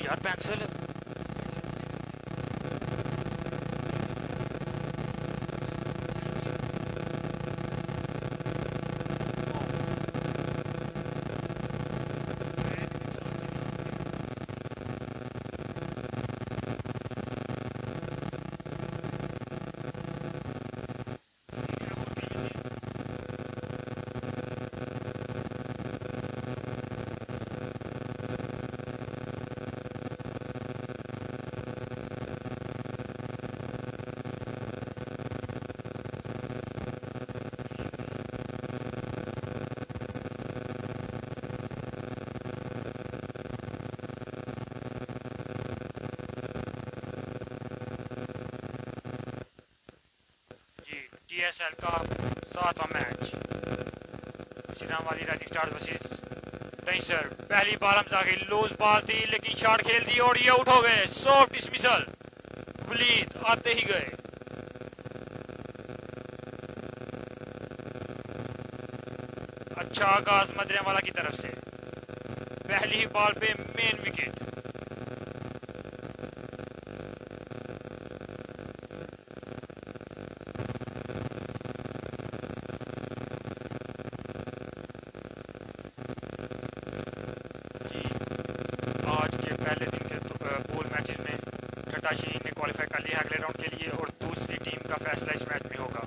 यार pencil. GSL का 7वां match, सिनाम वाली राइजिंग स्टार्स वर्सेस टेंसर। पहली बार हमजा की लूज बॉल थी लेकिन शॉट खेल दी और ये आउट हो गए। सॉफ्ट डिसमिसल, वलीद आते ही गए। अच्छा आगाज मदरे वाला की तरफ से, पहली ही बॉल पे मेन विकेट। आज के पहले दिन के पूल मैचेस में ठट्टा शहीन ने क्वालिफाई कर लिया अगले राउंड के लिए और दूसरी टीम का फैसला इस मैच में होगा।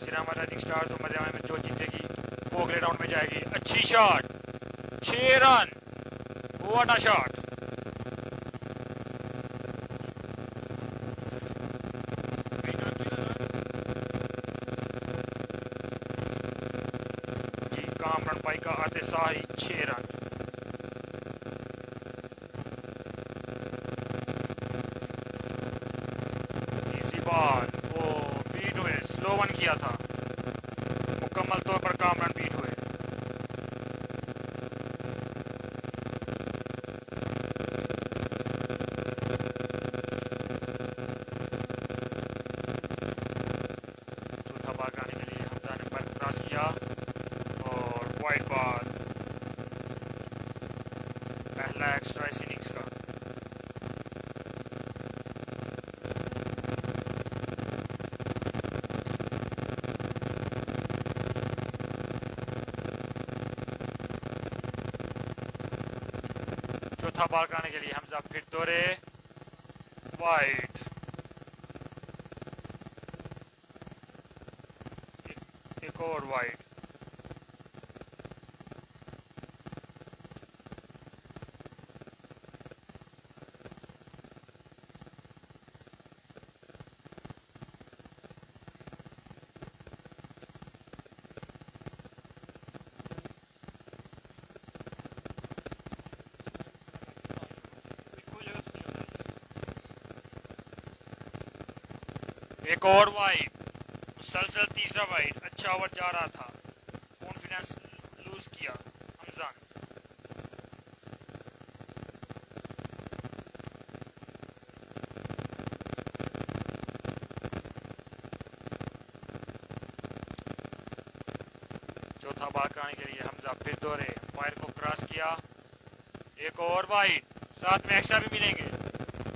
सिनामा राइजिंग स्टार्स और मदरिया में जो जीतेगी वो अगले राउंड में जाएगी। अच्छी shot, 6 run, what a shot. जी कामरान भाई का आते साही 6 रन। वो बीट हुए, स्लो वन किया था, मुकम्मल तौर पर कामरान बीट हुए। चौथा बॉल कराने के लिए हमजा ने पर क्रॉस किया और वाइड बॉल, पहला एक्स्ट्रा इस इनिंग्स का। चौथा बॉल कराने के लिए हमजा फिर दौरे, वाइड, एक और वाइड। एक और वाइड, मुसलसल तीसरा वाइड। अच्छा ओवर जा रहा था, कॉन्फिडेंस लूज किया हमजा ने। चौथा बॉल कराने के लिए हमजा फिर दौरे, वाइड को क्रॉस किया, एक और वाइड, साथ में एक्स्ट्रा भी मिलेंगे।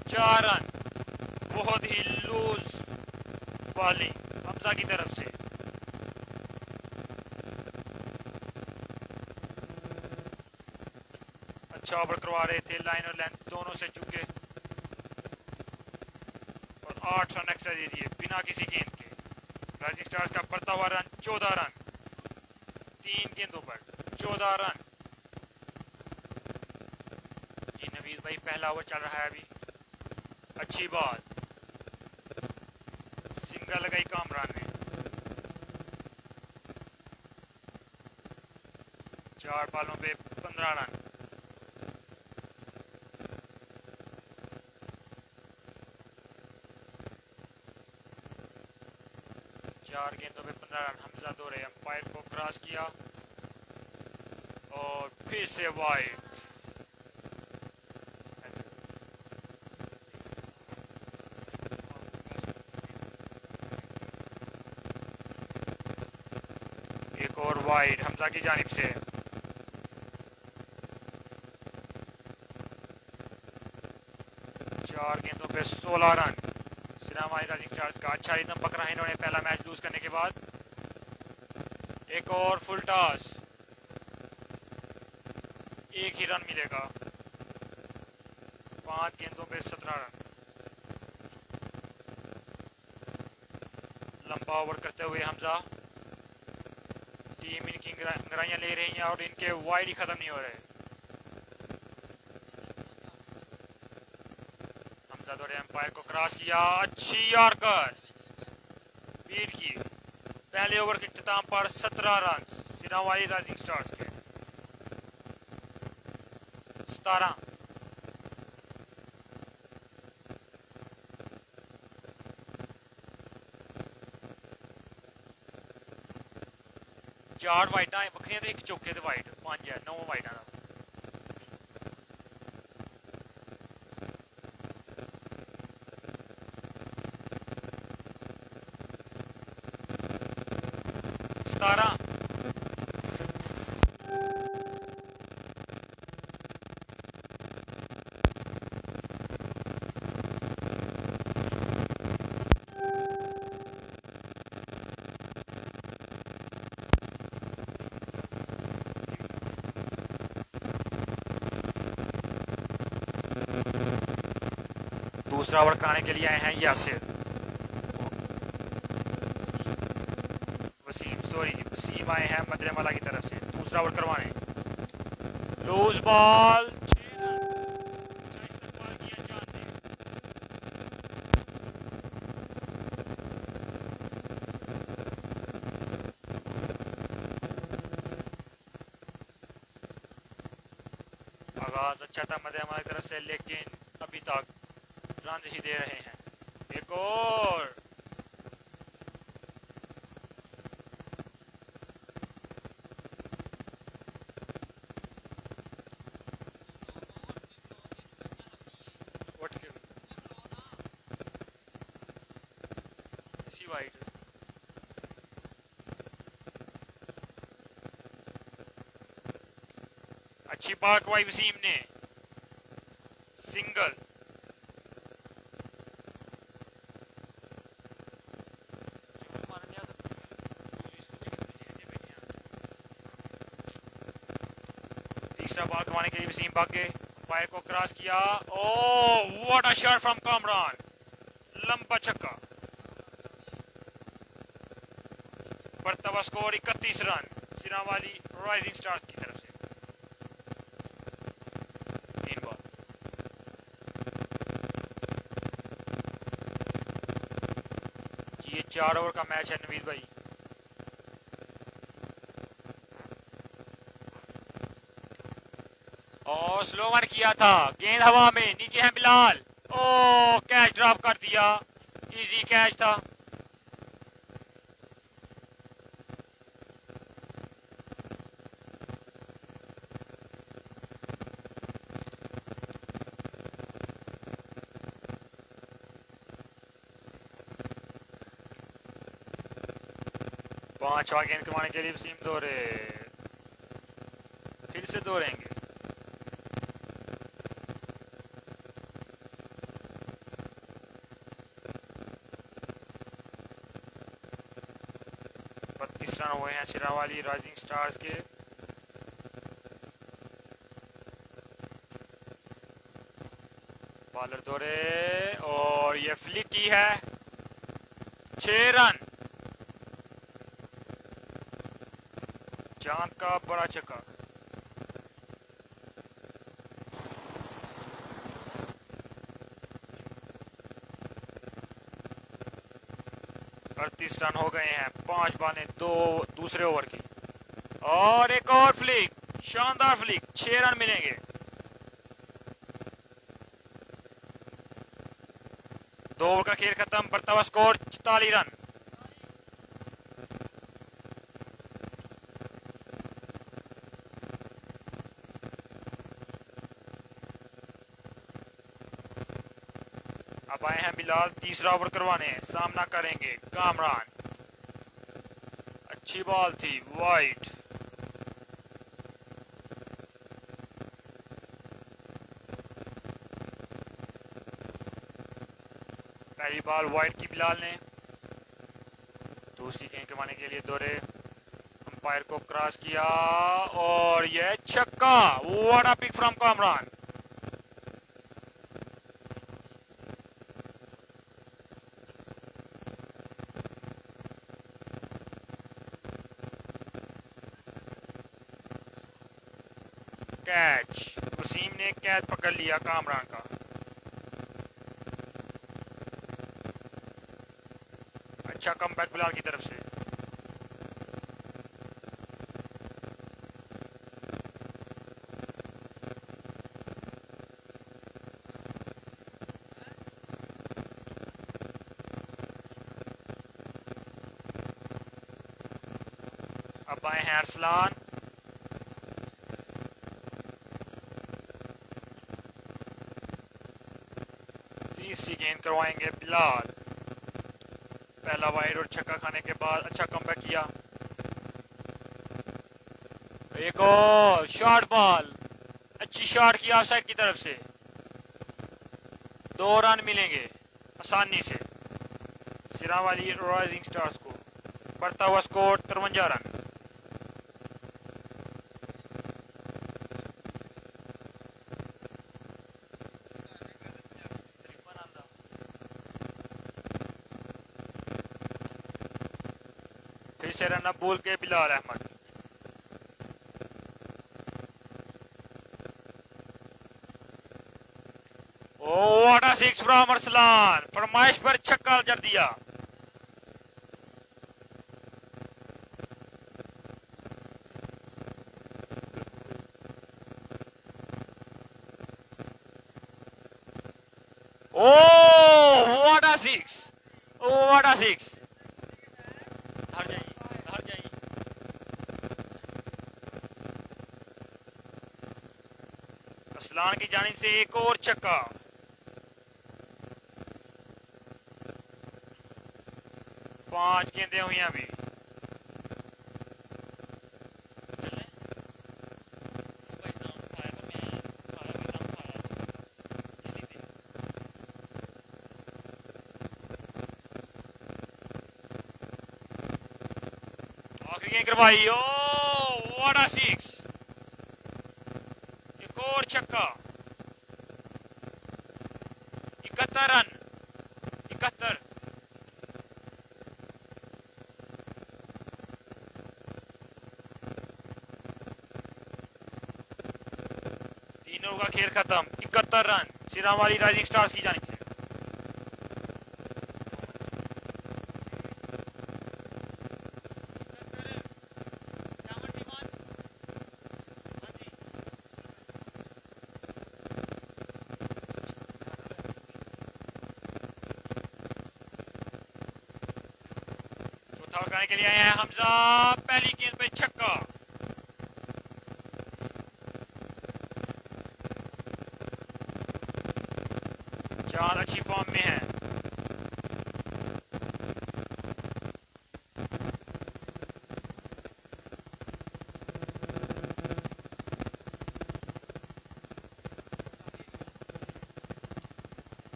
4 रन, बहुत ही लूज बॉलिंग हमजा की तरफ से। अच्छा ओवर करवा रहे थे, लाइन और लेंथ दोनों से चुके और 8 रन एक्स्ट्रा दे दिए बिना किसी गेंद के। राइजिंग स्टार्स का बढ़ता हुआ रन 14 रन, 3 गेंदों पर 14 रन। जी नवीद भाई पहला ओवर चल रहा है अभी। अच्छी बॉल, सिंगल लगाई कामरान ने। 4 बॉलों पे 15 रन। चार गेंदों पे 15 रन। हमजा दौरे, अंपायर को क्रॉस किया और फिर से वाइड। एक और वाइड हमजा की जानिब से। 4 गेंदों पे 16 रन। सिरामाई राइजिंग स्टार्स का अच्छा रिदम पकड़ा है इन्होंने पहला मैच लूज करने के बाद। एक और फुल टॉस, एक ही रन मिलेगा। 5 गेंदों पे 17 रन। लंबा ओवर करते हुए हमजा, टीम इनकी अंगड़ाइयां ले रही हैं और इनके वाइड ही खत्म नहीं हो रहे। हमजा दौड़े एम्पायर को क्रॉस किया, अच्छी यॉर्कर बीट की। पहले ओवर के इख्तिताम पर 17 रन सिरावाई राइजिंग स्टार्स के। 17 4 वाइडा बखरियां ते एक चौके ते वाइड 5 है 9 वाइडा दा। दूसरा ओवर कराने के लिए आए हैं यासिर वसीम आए हैं मदरेमाला की तरफ से दूसरा ओवर करवाने। लूज बॉल, आगाज अच्छा था मदरेमाला की तरफ से, लेकिन अभी तक रन ही दे रहे हैं। एक और इसी वाइड। अच्छी बात करवाई वसीम ने, सिंगल। तीसरा बॉल करवाने के लिए वसीम भाग गए, अंपायर को क्रॉस किया। Oh what a shot from Kamran, लंबा छक्का। बढ़ता स्कोर 31 रन सिरावाली राइजिंग स्टार्स की तरफ से। 3 बॉल। ये 4 ओवर का मैच है नवीद भाई। और स्लो वन किया था, गेंद हवा में, नीचे है बिलाल। ओ कैच ड्रॉप कर दिया, इजी कैच था। पांचवा गेंद करवाने के लिए वसीम दौरे, फिर से दौड़ेंगे। रन हुए हैं सिरावाली राइजिंग स्टार्स के। बॉलर दौरे और ये फ्लिक की है, 6 रन। चांद का बड़ा चक्का। अड़तीस रन हो गए हैं, 5 बॉलें 2 दूसरे ओवर की। और एक और फ्लिक, शानदार फ्लिक, 6 रन मिलेंगे। दो ओवर का खेल खत्म, बढ़ता हुआ स्कोर 44 रन। अब आए हैं बिलाल तीसरा ओवर करवाने, सामना करेंगे कामरान। अच्छी बॉल थी, वाइड। पहली बॉल वाइड की बिलाल ने, दूसरी गेंद कमाने के लिए दौरे अंपायर को क्रॉस किया और यह छक्का। What a pick from Kamran. Catch, Wasim ने कैच पकड़ लिया कामरान का। अच्छा कमबैक बिलाल की तरफ से। अब आए हैं अरसलान, तीसरी गेंद करवाएंगे बिलाल। पहला वाइड और छक्का खाने के बाद अच्छा कमबैक किया। एक और शॉर्ट बॉल, अच्छी शॉट की ऑफसाइड की तरफ से। 2 रन मिलेंगे आसानी से सिरावाली राइजिंग स्टार्स को। बढ़ता हुआ स्कोर 53 रन। फिर से रन अप भूल के Bilal Ahmad. What a six from Arsalan, फरमाइश पर छक्का जड़ दिया। Oh what a six, what a six. धर जाइए, धर जाइए। अरसलान की जानिब से एक और छक्का। पांच गेंदें हुई अभी। आखिरी गेंद करवाई। ओ व्हाट अ सिक्स, एक और छक्का। 71 रन, 71। तीनों का खेल खत्म। 71 रन सिरावाली राइजिंग स्टार्स की जानिब से। चौथा करने के लिए आए हैं हमजा। पहली गेंद पे छक्का। चांद अच्छी फॉर्म में है।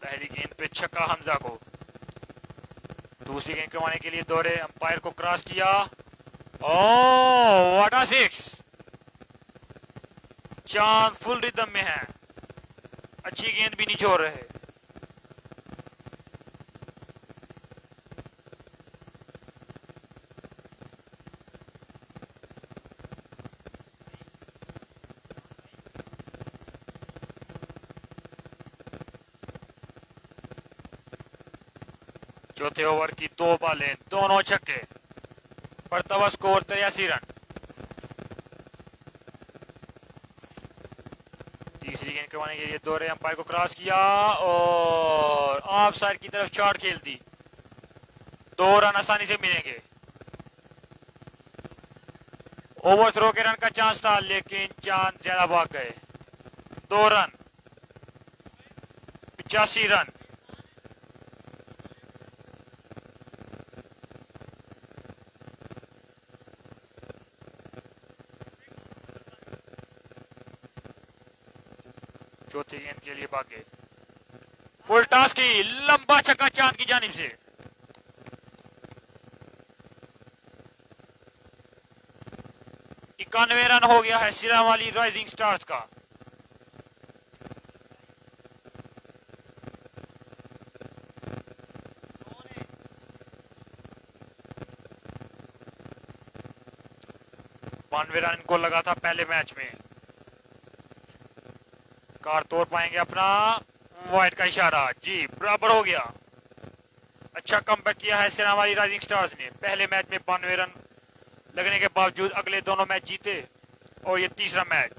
पहली गेंद पे छक्का हमजा को। दूसरी गेंद करवाने के लिए दौरे अंपायर को क्रॉस किया। Oh what a six. चांद फुल रिदम में है, अच्छी गेंद भी नहीं छोड़ रहे। चौथे ओवर की 2 बॉलें, दोनों छक्के। बढ़ता हुआ स्कोर 83 रन। तीसरी गेंद करवाने के लिए दौरे अंपायर को क्रॉस किया और ऑफ साइड की तरफ शॉट खेल दी। 2 रन आसानी से मिलेंगे। ओवर थ्रो के रन का चांस था लेकिन चांद ज्यादा भाग गए। 2 रन, 85 रन। चौथी गेंद के लिए भागे। फुल टॉस की लंबा छक्का चांद की जानिब से। इक्यानवे रन हो गया है सिरावाली राइजिंग स्टार्स का। बानवे रन इनको लगा था पहले मैच में। कार तोड़ पाएंगे अपना, वाइड का इशारा जी, बराबर हो गया। अच्छा कमबैक किया है सिरावाली राइजिंग स्टार्स ने। पहले मैच में 92 रन लगने के बावजूद अगले दोनों मैच जीते और ये तीसरा मैच।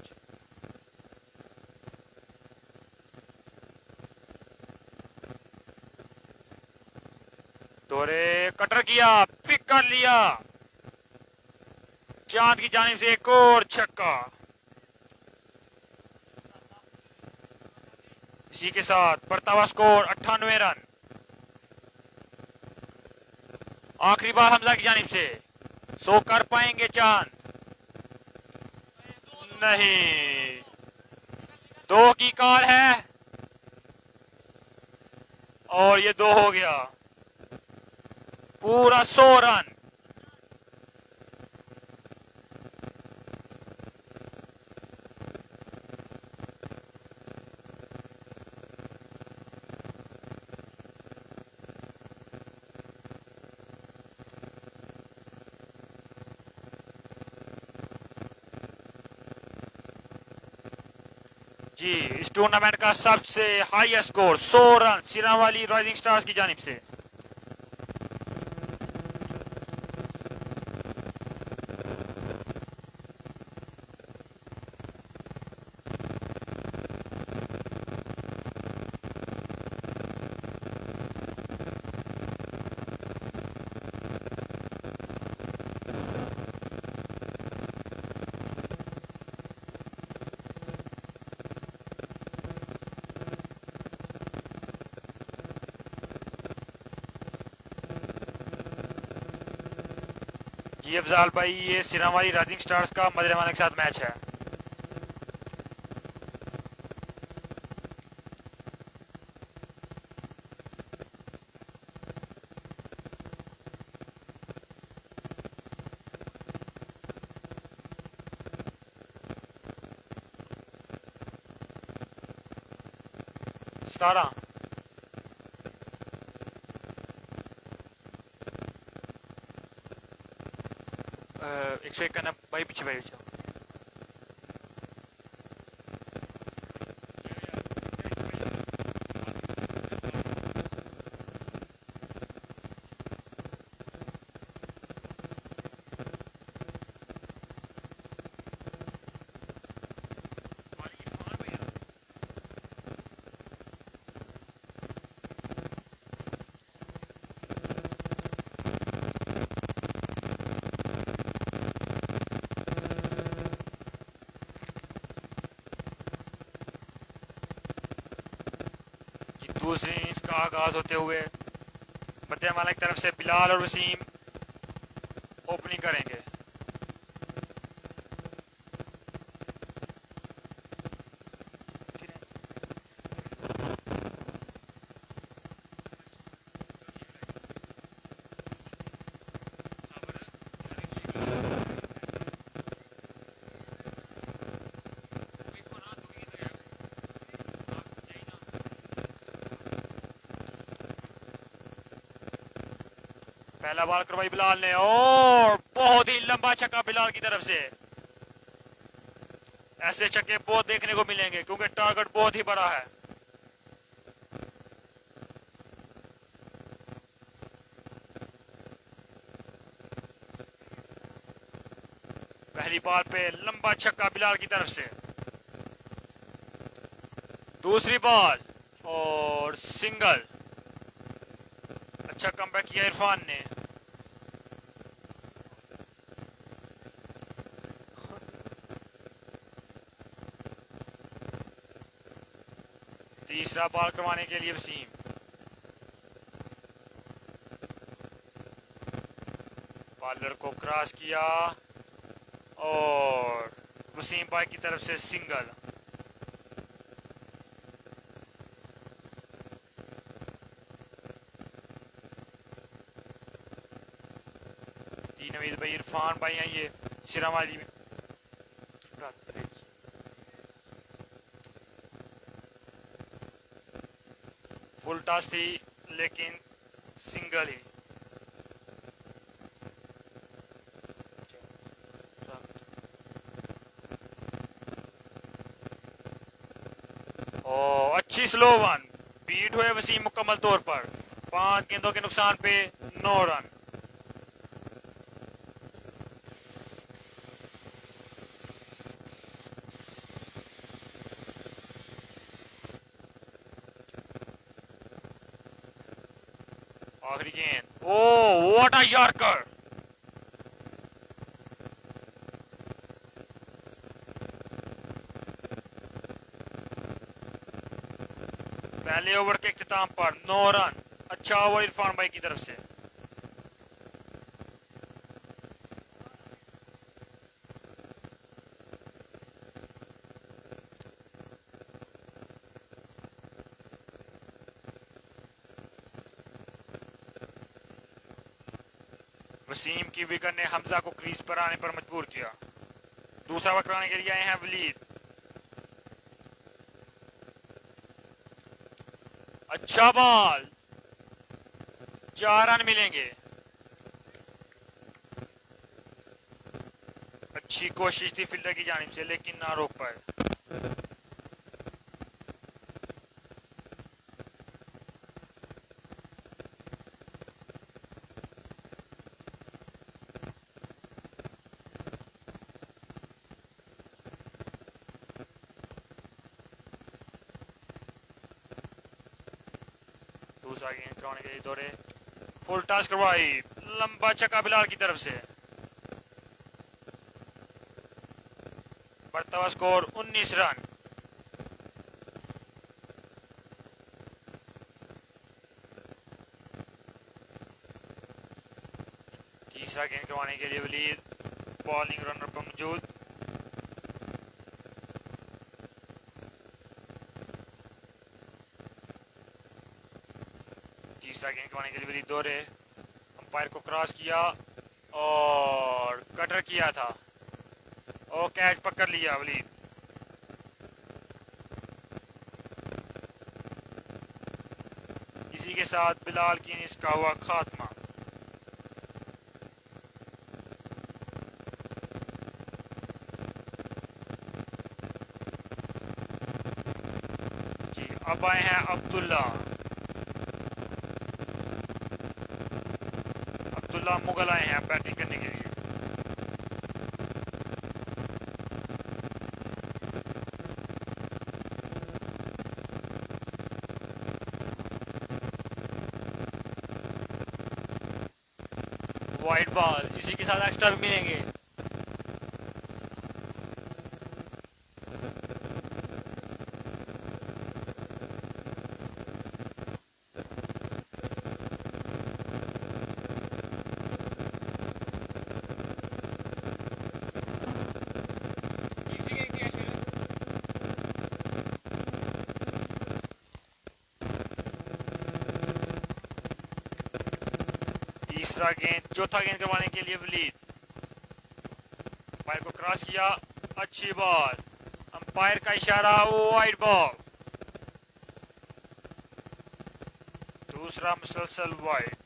दोहरे कटर किया, पिक कर लिया, चांद की जानिब से एक और छक्का। इसी के साथ बढ़ता हुआ स्कोर 98 रन। आखिरी बार हमजा की जानिब से 100 कर पाएंगे चांद? नहीं, 2 की कॉल है और ये 2 हो गया। पूरा 100 रन। जी, इस टूर्नामेंट का सबसे हाईएस्ट स्कोर 100 रन सिरावाली राइजिंग स्टार्स की जानिब से। जी अफजाल भाई, ये सिरावाली राइजिंग स्टार्स का मदरमान के साथ मैच है। सतारा, 151 भाई, पीछे भाई पीछे। दूसरे इनिंग्स का आगाज होते हुए मध्यमाला की तरफ से बिलाल और वसीम ओपनिंग करेंगे। पहला बॉल करवाई बिलाल ने और बहुत ही लंबा छक्का बिलाल की तरफ से। ऐसे छक्के बहुत देखने को मिलेंगे क्योंकि टारगेट बहुत ही बड़ा है। पहली बॉल पे लंबा छक्का बिलाल की तरफ से। दूसरी बॉल और सिंगल। अच्छा कमबैक किया इरफान ने। तीसरा बॉल करवाने के लिए वसीम। बॉलर को क्रॉस किया और वसीम भाई की तरफ से सिंगल। जी नवीद भाई, इरफान भाई हैं ये सिरा वाली में। फुल टॉस थी लेकिन सिंगल ही। ओ अच्छी स्लो वन, बीट हुए वसीम मुकम्मल तौर पर। 5 गेंदों के नुकसान पे 9 रन। आखिरी गेंद, ओ व्हाट अ यॉर्कर। पहले ओवर के इख्तिताम पर 9 रन। अच्छा ओवर इरफान भाई की तरफ से। वसीम की विकेट ने हमजा को क्रीज पर आने पर मजबूर किया। दूसरा ओवर कराने के लिए आए हैं वलीद। अच्छा बॉल, 4 रन मिलेंगे। अच्छी कोशिश थी फील्डर की जानिब से लेकिन ना रोक पाए। दूसरा गेंद करवाने के लिए दौड़े, फुल टॉस करवाई, लंबा छक्का बिलाल की तरफ से। बढ़ता हुआ स्कोर 19 रन। तीसरा गेंद करवाने के लिए वलीद बॉलिंग रनर पर मौजूद। तीसरा गेंद करवाने के लिए वलीद दौड़े, अंपायर को क्रॉस किया और कटर किया था और कैच पकड़ लिया वलीद। इसी के साथ बिलाल की इनिंग्स का हुआ खात्मा। जी अब आए हैं अब्दुल्ला। अब्दुल्ला मुगल आए हैं बैटिंग करने के लिए। वाइड बॉल, इसी के साथ एक्स्ट्रा भी मिलेंगे। तीसरा गेंद, चौथा गेंद करवाने के लिए वलीद, अंपायर को क्रॉस किया, अच्छी बॉल, अंपायर का इशारा, वाइड बॉल। दूसरा मुसलसल वाइड।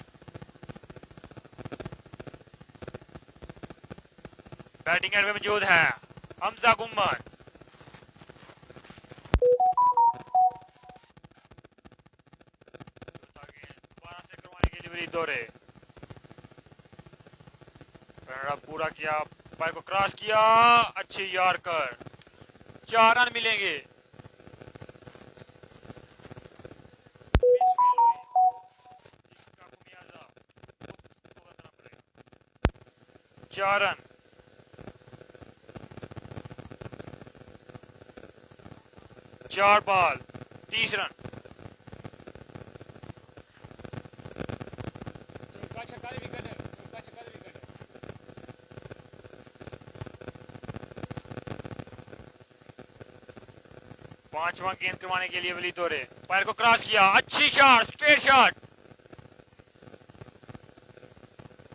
बैटिंग एंड में मौजूद है हमजा गुम्मन। चौथा गेंद दोबारा से करवाने के लिए वलीद दौड़े, पूरा किया, अंपायर को क्रॉस किया, अच्छी यॉर्कर, 4 रन मिलेंगे। 4 रन। चार बॉल 30 रन। पांचवा गेंद करवाने के लिए वली दौरे, पैर को क्रॉस किया, अच्छी शॉट, स्ट्रेट शॉट,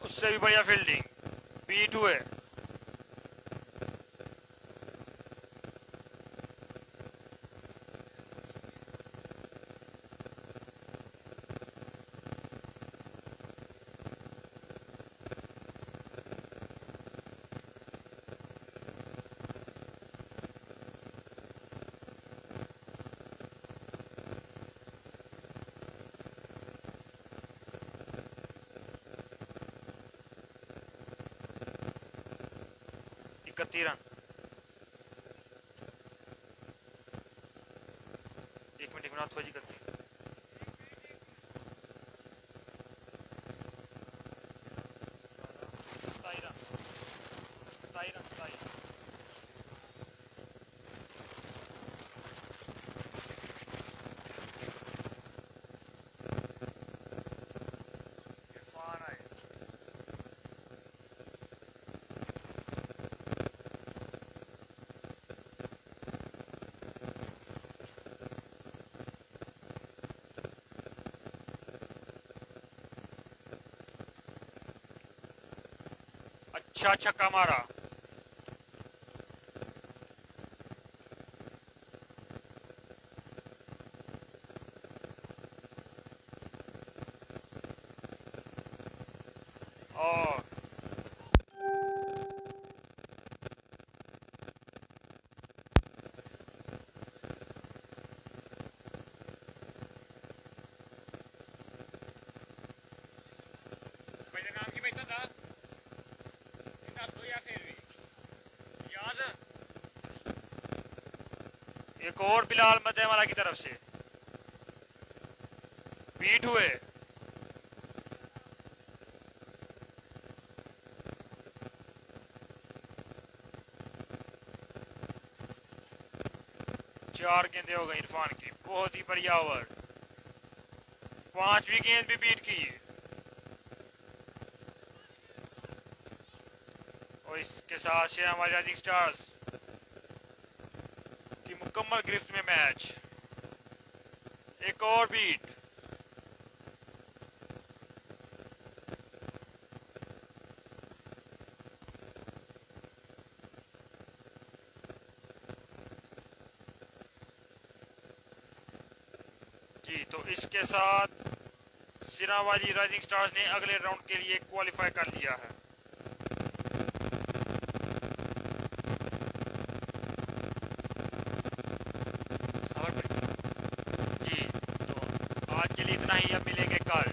उससे भी बढ़िया फील्डिंग। बीट हुए। इकतीस रन। एक मिनट थोड़ी गलती। सताई रन, सताई रन, सताई। इरफान आए। अच्छा छक्का मारा। और मेरे नाम की बेटा था दस दो या फिर भी इजाज। एक और बिलाल मदेवाला की तरफ से बीट हुए। चार गेंदें हो गई इरफान की, बहुत ही बढ़िया ओवर। पांचवी गेंद भी बीट की और इसके साथ शेराबाद राइजिंग स्टार्स की मुकम्मल गिरफ्त में मैच। एक और बीट। जी तो इसके साथ सिरावाली राइजिंग स्टार्स ने अगले राउंड के लिए क्वालिफाई कर लिया है। जी तो आज के लिए इतना ही, अब मिलेंगे कल।